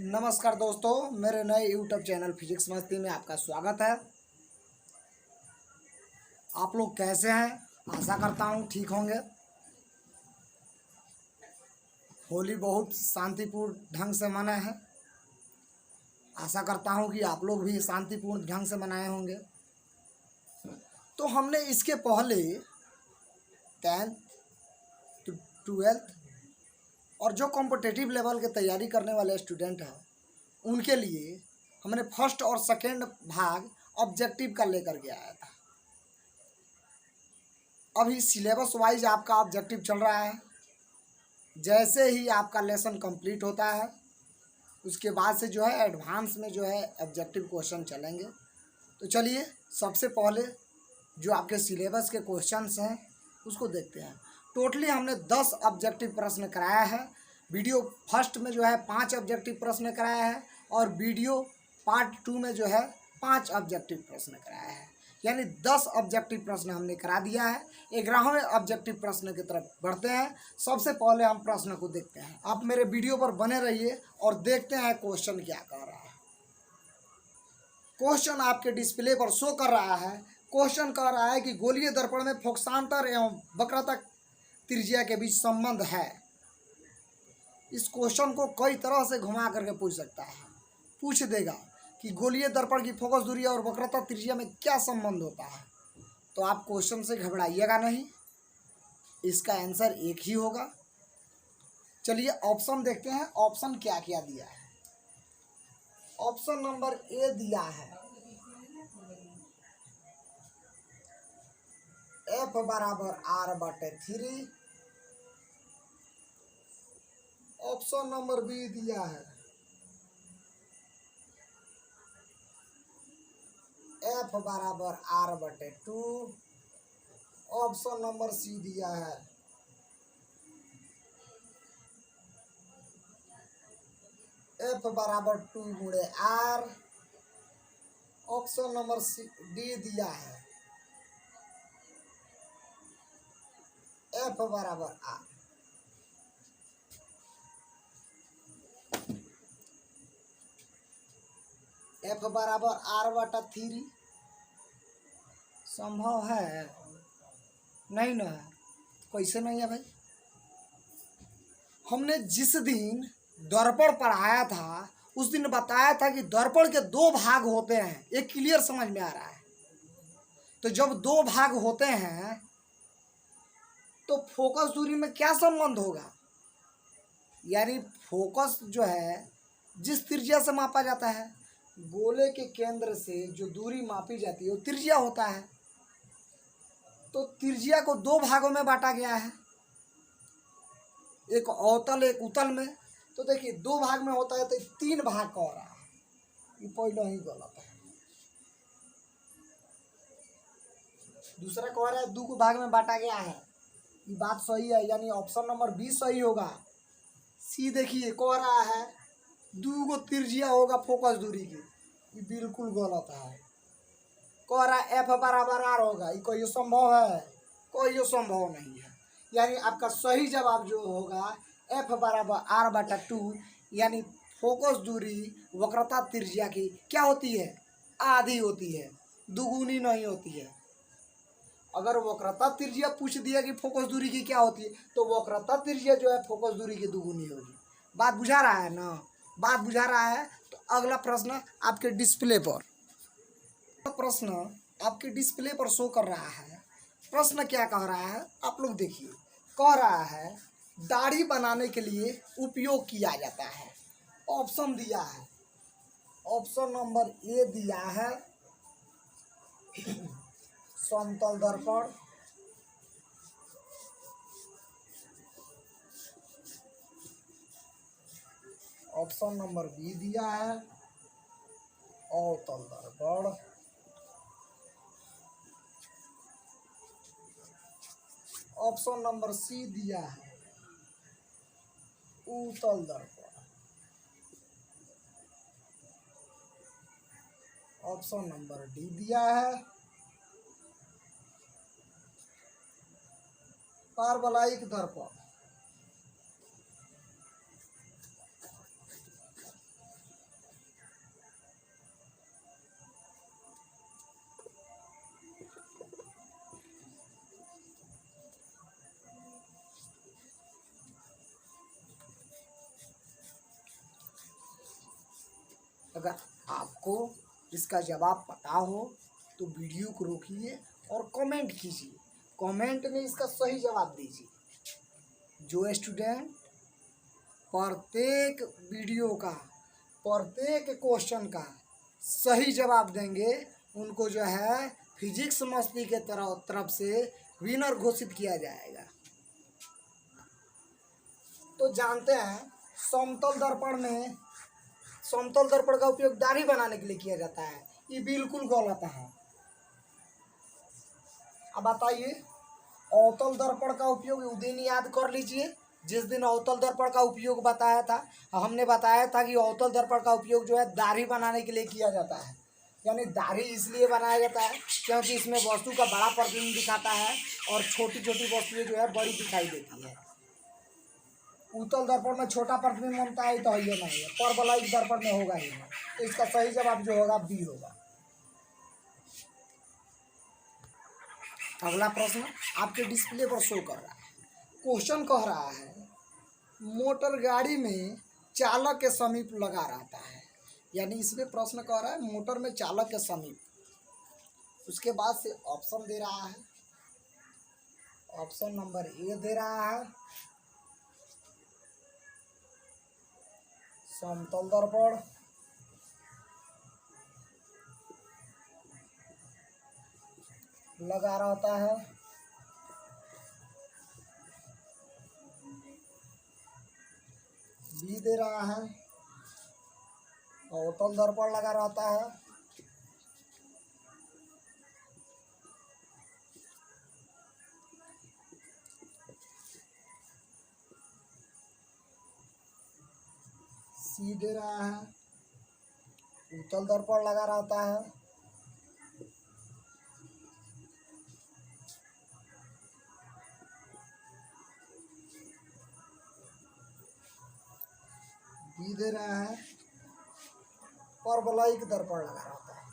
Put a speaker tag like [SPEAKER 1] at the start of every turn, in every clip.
[SPEAKER 1] नमस्कार दोस्तों, मेरे नए यूट्यूब चैनल फिजिक्स मस्ती में आपका स्वागत है। आप लोग कैसे हैं? आशा करता हूँ ठीक होंगे। होली बहुत शांतिपूर्ण ढंग से मना है। आशा करता हूँ कि आप लोग भी शांतिपूर्ण ढंग से मनाए होंगे। तो हमने इसके पहले 10th, 12th और जो कॉम्पिटिटिव लेवल के तैयारी करने वाले स्टूडेंट हैं उनके लिए हमने फर्स्ट और सेकेंड भाग ऑब्जेक्टिव का लेकर के आया था। अभी सिलेबस वाइज आपका ऑब्जेक्टिव चल रहा है। जैसे ही आपका लेसन कंप्लीट होता है उसके बाद से जो है एडवांस में जो है ऑब्जेक्टिव क्वेश्चन चलेंगे। तो चलिए सबसे पहले जो आपके सिलेबस के क्वेश्चंस हैं उसको देखते हैं। टोटली हमने 10 ऑब्जेक्टिव प्रश्न कराया है। वीडियो फर्स्ट में जो है 5 ऑब्जेक्टिव प्रश्न कराया है और वीडियो पार्ट 2 में जो है 5 ऑब्जेक्टिव प्रश्न कराया है, यानी 10 ऑब्जेक्टिव प्रश्न हमने करा दिया है। 11वें ऑब्जेक्टिव प्रश्न की तरफ बढ़ते हैं। सबसे पहले हम प्रश्न को देखते हैं। आप मेरे वीडियो पर बने रहिए और देखते हैं क्वेश्चन क्या कह रहा है। क्वेश्चन आपके डिस्प्ले पर शो कर रहा है। क्वेश्चन कह रहा है कि गोलीय दर्पण में फोकसांतर एवं वक्रता त्रिज्या के बीच संबंध है। इस क्वेश्चन को कई तरह से घुमा करके पूछ सकता है। पूछ देगा कि गोलीय दर्पण की फोकस दूरी और वक्रता त्रिज्या में क्या संबंध होता है। तो आप क्वेश्चन से घबराइएगा नहीं, इसका आंसर एक ही होगा। चलिए ऑप्शन देखते हैं। ऑप्शन क्या क्या दिया है। ऑप्शन नंबर ए दिया है F बराबर R/3। ऑप्शन नंबर बी दिया है F बराबर R/2। ऑप्शन नंबर सी दिया है F बराबर 2/R। Option number C D दिया है F बराबर R। F बराबर R/3 संभव है? नहीं ना है। कैसे नहीं है भाई? हमने जिस दिन दर्पण पढ़ाया था उस दिन बताया था कि दर्पण के 2 भाग होते हैं। ये क्लियर समझ में आ रहा है। तो जब 2 भाग होते हैं तो फोकस दूरी में क्या संबंध होगा? यानी फोकस जो है जिस त्रिज्या से मापा जाता है, गोले के केंद्र से जो दूरी मापी जाती है वो त्रिज्या होता है। तो त्रिज्या को 2 भागों में बांटा गया है, एक अवतल एक उत्तल में। तो देखिए 2 भाग में होता है तो 3 भाग कह रहा है, ये पहले ही गलत है। दूसरा कह रहा है 2 भाग में बांटा गया है, ये बात सही है, यानी ऑप्शन नंबर बी सही होगा। सी देखिए कह रहा है 2 त्रिज्या होगा फोकस दूरी की, ये बिल्कुल गलत है। कह रहा है F बराबर R होगा, ये कोई संभव है? कोई संभव नहीं है। यानी आपका सही जवाब जो होगा F बराबर R/2, यानी फोकस दूरी वक्रता त्रिज्या की क्या होती है? आधी होती है, दुगुनी नहीं होती है। अगर वक्रता त्रिज्या पूछ दिया कि फोकस दूरी की क्या होती है तो वक्रता त्रिज्या जो है फोकस दूरी की दुगुनी होगी। बात बुझा रहा है ना? बात बुझा रहा है। तो अगला प्रश्न आपके डिस्प्ले पर, प्रश्न आपके डिस्प्ले पर शो कर रहा है। प्रश्न क्या कह रहा है आप लोग देखिए। कह रहा है दाढ़ी बनाने के लिए उपयोग किया जाता है। ऑप्शन दिया है, ऑप्शन नंबर ए दिया है समतल दर्पण। ऑप्शन नंबर बी दिया है अवतल दर्पण। ऑप्शन नंबर सी दिया है उत्तल दर्पण। ऑप्शन नंबर डी दिया है पारवलयिक दर्पण। अगर आपको इसका जवाब पता हो तो वीडियो को रोकिए और कमेंट कीजिए, कमेंट में इसका सही जवाब दीजिए। जो स्टूडेंट प्रत्येक वीडियो का, प्रत्येक क्वेश्चन का सही जवाब देंगे उनको जो है फिजिक्स मस्ती के तरफ से विनर घोषित किया जाएगा। तो जानते हैं समतल दर्पण का उपयोग दाढ़ी बनाने के लिए किया जाता है, ये बिल्कुल गलत है। अब बताइए, अवतल दर्पण का उपयोग उस दिन याद कर लीजिए जिस दिन अवतल दर्पण का उपयोग बताया था। हमने बताया था कि अवतल दर्पण का उपयोग जो है दाढ़ी बनाने के लिए किया जाता है। यानी दाढ़ी इसलिए बनाया जाता है क्योंकि इसमें वस्तु का बड़ा प्रतिबिंब दिखाता है और छोटी छोटी वस्तुएं जो है बड़ी दिखाई देती है। उत्तल दर्पण में छोटा प्रतिबिंब बनता है तो ये नहीं है, परवलयिक दर्पण में होगा ही नहीं। तो इसका सही जवाब जो होगा बी होगा। अगला प्रश्न आपके डिस्प्ले पर शो कर रहा है। क्वेश्चन कह रहा है मोटर गाड़ी में चालक के समीप लगा रहता है। यानी इसमें प्रश्न कह रहा है मोटर में चालक के समीप। उसके बाद से ऑप्शन दे रहा है। ऑप्शन नंबर ए दे रहा है समतल दर्पण, लगा रहता है। बी दे रहा है अवतल दर्पण लगा रहता है। सी दे रहा है उत्तल दर्पण लगा रहता है। बी दे रहा है परवलयिक दर्पण लगा रहता है।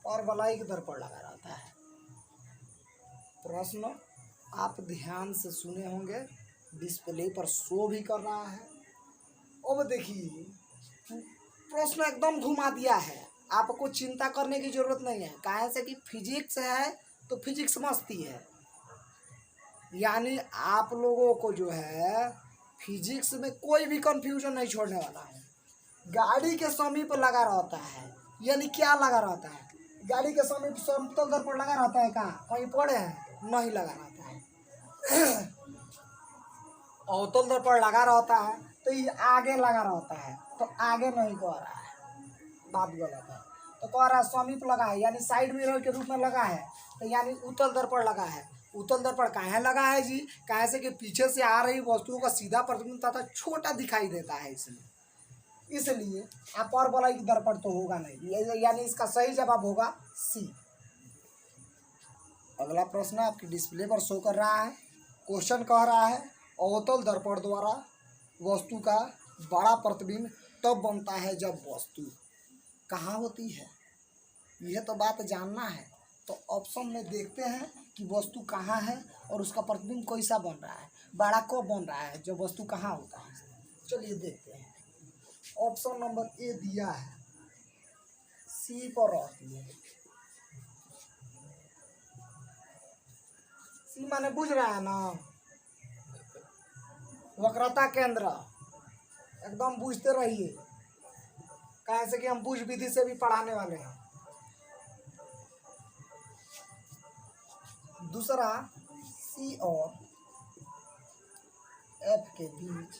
[SPEAKER 1] परवलयिक दर्पण लगा रहता है। प्रश्न आप ध्यान से सुने होंगे, डिस्प्ले पर शो भी कर रहा है। अब देखिए प्रश्न एकदम घुमा दिया है, आपको चिंता करने की जरूरत नहीं है। काहे से कि फिजिक्स है तो फिजिक्स मस्ती है। यानी आप लोगों को जो है फिजिक्स में कोई भी कंफ्यूजन नहीं छोड़ने वाला है। गाड़ी के समीप लगा रहता है, यानी क्या लगा रहता है? गाड़ी के समीप समतल दर्पण लगा रहता है, कहाँ कहीं पड़े हैं? नहीं लगा रहता है। अवतल दर्पण लगा रहता है तो ये आगे लगा रहता है, तो आगे नहीं कह रहा है, बात गलत है। तो कह रहा है समीप लगा है, यानी साइड मिरर के रूप में लगा है, तो यानी उत्तल दर्पण लगा है। उत्तल दर्पण काहे लगा है जी? काहे से कि पीछे से आ रही वस्तुओं का सीधा प्रतिबिंब तथा छोटा दिखाई देता है इसमें, इसलिए परवलयिक दर्पण तो होगा नहीं। यानी इसका सही जवाब होगा सी। अगला प्रश्न आपकी डिस्प्ले पर शो कर रहा है। क्वेश्चन कह रहा है अवतल दर्पण द्वारा वस्तु का बड़ा प्रतिबिंब तब बनता है जब वस्तु कहाँ होती है। यह तो बात जानना है। तो ऑप्शन में देखते हैं कि वस्तु कहाँ है और उसका प्रतिबिंब कैसा बन रहा है, बड़ा कब बन रहा है, जब वस्तु कहाँ होता है। चलिए देखते हैं। ऑप्शन नंबर ए दिया है सी पर रहती है। सी माने बुझ रहा है ना, वक्रता केंद्र। एकदम बूझते रहिए, कैसे कि हम बूझ विधि से भी पढ़ाने वाले हैं। दूसरा सी और एफ के बीच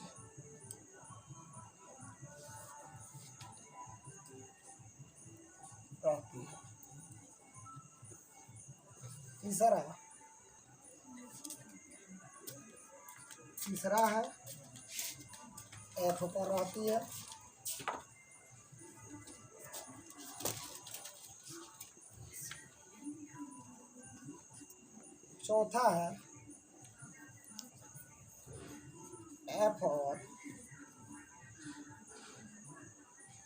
[SPEAKER 1] रहती है। तीसरा है एफ पर रहती है। चौथा है एफ और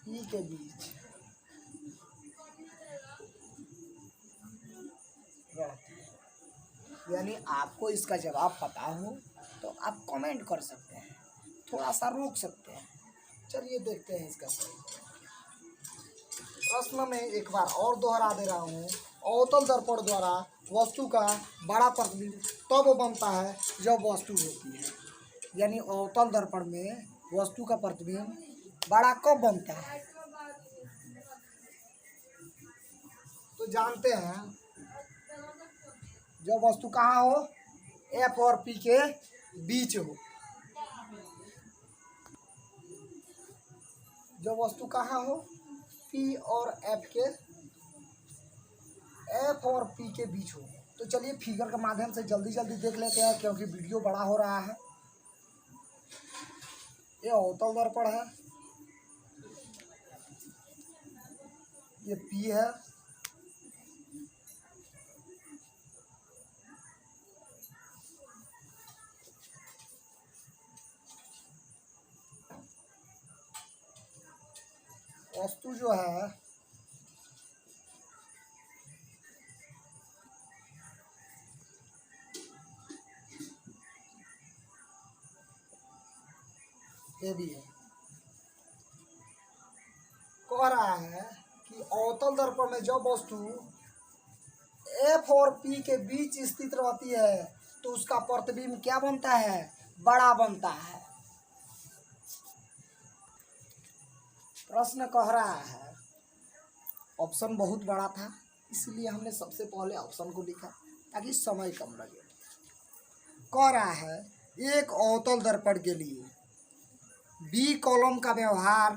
[SPEAKER 1] पी के बीच रहती है। यानी आपको इसका जवाब पता हो तो आप कमेंट कर सकते हैं, थोड़ा सा रोक सकते हैं। चलिए देखते हैं इसका सही प्रश्न में एक बार और दोहरा दे रहा हूँ। अवतल दर्पण द्वारा वस्तु का बड़ा प्रतिबिंब तब बनता है जब वस्तु होती है। यानी अवतल दर्पण में वस्तु का प्रतिबिंब बड़ा कब बनता है? तो जानते हैं, जब वस्तु कहाँ हो, एफ और पी के बीच हो। जब वस्तु कहाँ हो, पी और एफ और पी के बीच हो। तो चलिए फिगर के माध्यम से जल्दी जल्दी देख लेते हैं, क्योंकि वीडियो बड़ा हो रहा है। ये अवतल दर्पण है, ये पी है, वस्तु जो है ये भी है। कह रहा है कि अवतल दर्पण में जब वस्तु एफ और पी के बीच स्थित रहती है तो उसका प्रतिबिंब क्या बनता है? बड़ा बनता है। प्रश्न कह रहा है, ऑप्शन बहुत बड़ा था इसलिए हमने सबसे पहले ऑप्शन को लिखा ताकि समय कम लगे। कह रहा है एक अवतल दर्पण के लिए बी कॉलम का व्यवहार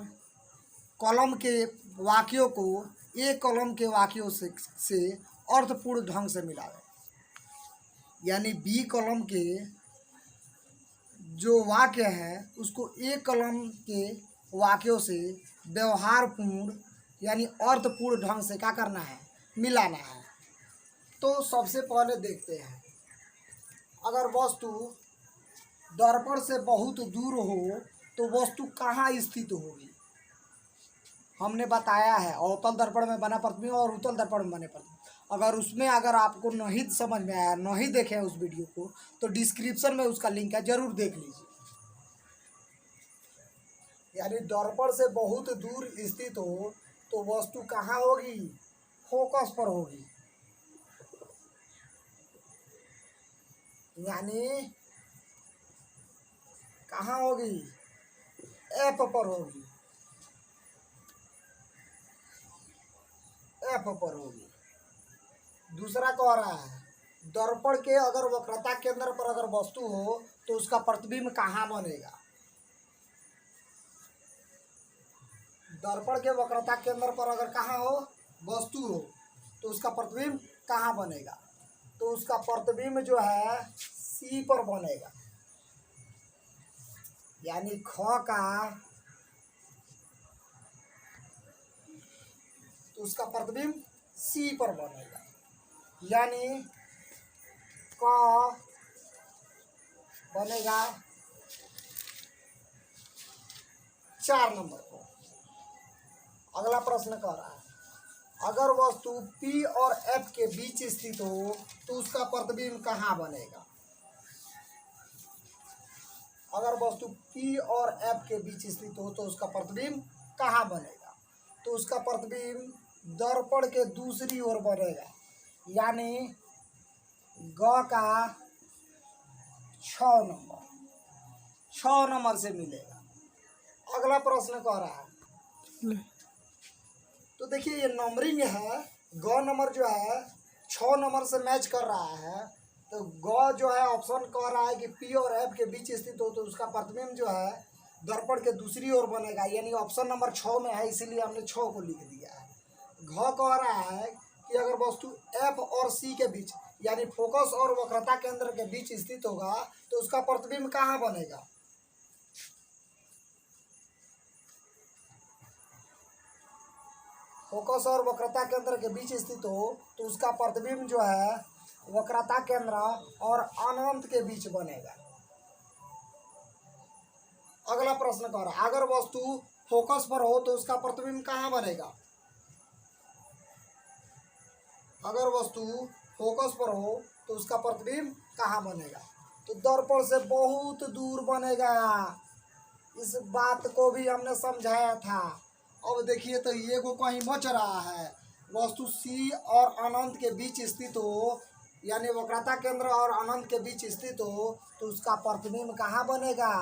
[SPEAKER 1] कॉलम के वाक्यों को ए कॉलम के वाक्यों से अर्थपूर्ण ढंग से मिलावे। यानी बी कॉलम के जो वाक्य है उसको ए कॉलम के वाक्यों से व्यवहारपूर्ण यानी अर्थपूर्ण ढंग से क्या करना है? मिलाना है। तो सबसे पहले देखते हैं, अगर वस्तु दर्पण से बहुत दूर हो तो वस्तु कहाँ स्थित होगी? हमने बताया है अवतल दर्पण में बना प्रतिबिंब और उत्तल दर्पण में बने प्रतिबिंब। अगर आपको नहीं समझ में आया, नहीं देखे उस वीडियो को, तो डिस्क्रिप्शन में उसका लिंक है, जरूर देख लीजिए। यानी दर्पण से बहुत दूर स्थित हो तो वस्तु कहाँ होगी? फोकस पर होगी। यानी कहाँ होगी? एफ पर होगी, एफ पर होगी। दूसरा कह रहा है दर्पण के अगर वक्रता केंद्र पर अगर वस्तु हो तो उसका प्रतिबिंब कहाँ बनेगा? दर्पण के वक्रता केंद्र पर अगर कहाँ हो वस्तु हो तो उसका प्रतिबिंब कहाँ बनेगा? तो उसका प्रतिबिंब जो है सी पर बनेगा। यानी ख का तो उसका प्रतिबिंब सी पर बनेगा। यानी क बनेगा 4 नंबर को। अगला प्रश्न कह रहा है अगर वस्तु P और F के बीच स्थित हो तो उसका प्रतिबिंब कहाँ बनेगा? अगर वस्तु P और F के बीच स्थित हो तो उसका प्रतिबिंब कहाँ बनेगा? तो उसका प्रतिबिंब दर्पण के दूसरी ओर बनेगा। यानी ग का 6 नंबर से मिलेगा। अगला प्रश्न कह रहा है, तो देखिए ये नंबरिंग है, ग नंबर जो है 6 नंबर से मैच कर रहा है। तो ग जो है ऑप्शन कह रहा है कि P और F के बीच स्थित हो तो उसका प्रतिबिंब जो है दर्पण के दूसरी ओर बनेगा। यानी ऑप्शन नंबर 6 में है, इसीलिए हमने 6 को लिख दिया है। घ कह रहा है कि अगर वस्तु F और C के बीच यानी फोकस और वक्रता केंद्र के बीच स्थित होगा तो उसका प्रतिबिंब कहाँ बनेगा? फोकस और वक्रता केंद्र के बीच स्थित हो तो उसका प्रतिबिंब जो है वक्रता केंद्र और अनंत के बीच बनेगा। अगला प्रश्न कह रहा है अगर वस्तु फोकस पर हो तो उसका प्रतिबिंब कहाँ बनेगा? अगर वस्तु फोकस पर हो तो उसका प्रतिबिंब कहाँ बनेगा? तो दर्पण से बहुत दूर बनेगा। इस बात को भी हमने समझाया था। अब देखिए तो ये को कहीं बच रहा है, वस्तु C और अनंत के बीच स्थित हो, यानी वक्रता केंद्र और अनंत के बीच स्थित हो, तो उसका प्रतिबिंब कहाँ बनेगा?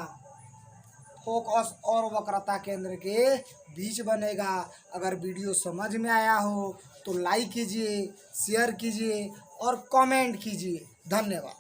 [SPEAKER 1] फोकस और वक्रता केंद्र के बीच बनेगा। अगर वीडियो समझ में आया हो तो लाइक कीजिए, शेयर कीजिए और कमेंट कीजिए। धन्यवाद।